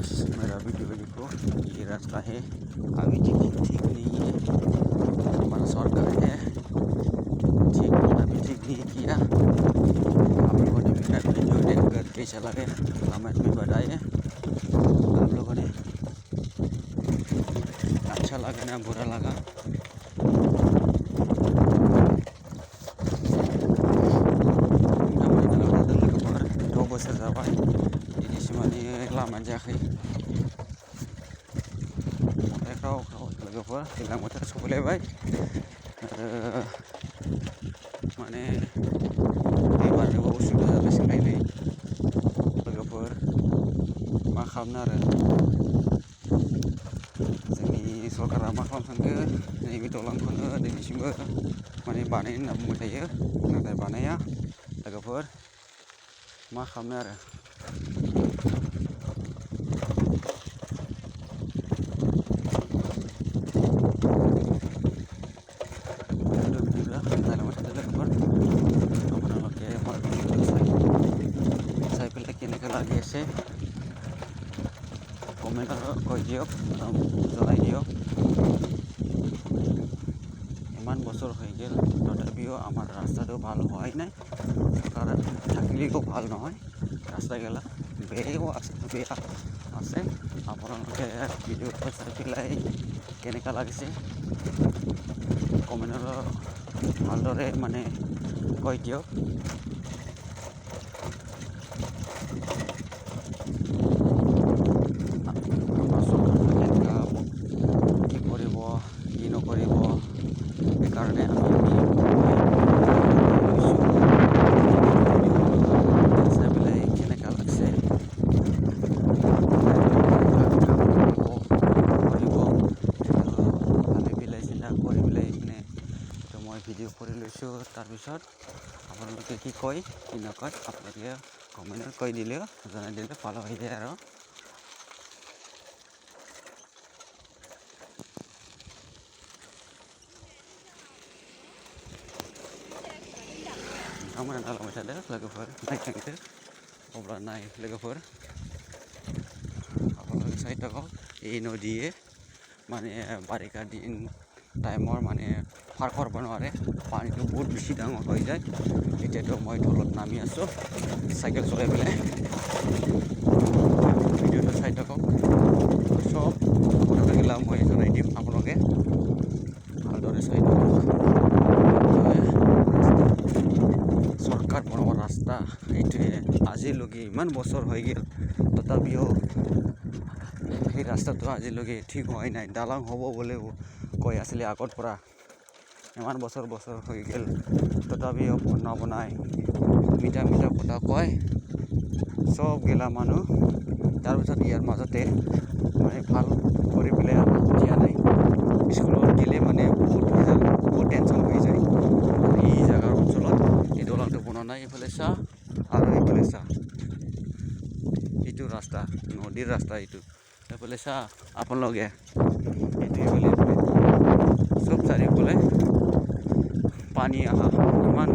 दोस्त मेरा वीडियो देखो। ये रास्ता है अभी ठीक नहीं है, हमारा सरकार है ठीक अभी ठीक नहीं किया। आप लोगों ने मेरा वीडियो देखकर कैसा लगे कमेंट में बताइए। आप लोगों ने अच्छा लगा ना बुरा लगा। बोसोर जाबाय दिनैसिम माने लामा जायाखै। अन्थाइ ख्राव ख्राव लोगोफोर दैज्लां बोथोर सफैलायबाय आरो माने दै बारनोबो उसुबिदा जागासिनो लोगोफोर मा खालामनो आरो जोंनि सरकारा मा खालामसानखो नैबे दलांखौनो दिनैसिमबो माने बानायनो होनना बुंबाय थायो नाथाय बानाया लोगोफोर मा खालामनो आरो। lagi sih komentar কৈ দিয়ক জনাই দিয়ক। ইমান বছৰ হৈ গ'ল তথাপিও আমাৰ ৰাস্তাটো ভাল হোৱাই নাই। চৰকাৰ থাকিলেও ভাল নহয়, ৰাস্তাগিলা বেয়াও আছে। আপোনালোকে ভিডিঅ'টো চাই পেলাই কেনেকুৱা লাগিছে কমেণ্টত ভালদৰে মানে কৈ দিয়ক। সেইকাৰণে আমি চাই পেলাই কেনেকুৱা লাগছে ভাবি পেলাই চিন্তা কৰি পেলাই মানে তো মই ভিডিঅ' কৰি লৈছোঁ। তাৰপিছত আপোনালোকে কি কয় কি নকয় আপোনালোকে কমেণ্টত কৈ দিলেও জনাই দিলে ভাল হৈ যায় আৰু। Kamu yang dalam ada logofor naik itu obra naik logofor apalagi saya tahu ini dia মানে বাৰিষা দিন টাইমৰ মানে পাৰ কৰিব নোৱাৰে, পানীটো বহুত বেছি ডাঙৰ হৈ যায়। এতিয়াতো মই তলত নামি আছোঁ চাইকেল চলাই পেলাই। ভিডিঅ'টো চাই থাকক, চব কথাগিলা মই জনাই দিম আপোনালোকে ভালদৰে চাই থাকক। চৰকাৰ বনোৱা ৰাস্তা এইটোৱে আজিলৈকে ইমান বছৰ হৈ গ'ল তথাপিও সেই ৰাস্তাটো আজিলৈকে ঠিক হোৱাই নাই। দালাং হ'ব বুলিও কৈ আছিলে আগৰ পৰা, ইমান বছৰ হৈ গ'ল তথাপিও নবনাই মিঠা কথা কয় চব গেলা মানুহ। তাৰপিছত ইয়াৰ মাজতে মানে ভাল কৰি পেলাই দিয়া নাই। স্কুলত গ'লে মানে বহুত টেনশ্যন হৈ যায়। এই জেগাৰ অঞ্চলত এই দলংটো বনোৱা নাই, এইফালে চাহ আৰু এইফালে চাহ, এইটো ৰাস্তা নদীৰ ৰাস্তা এইটো এইফালে চাহ আপোনালোকে এইটো এইফালে চব চাৰিওফালে পানী অহা ইমান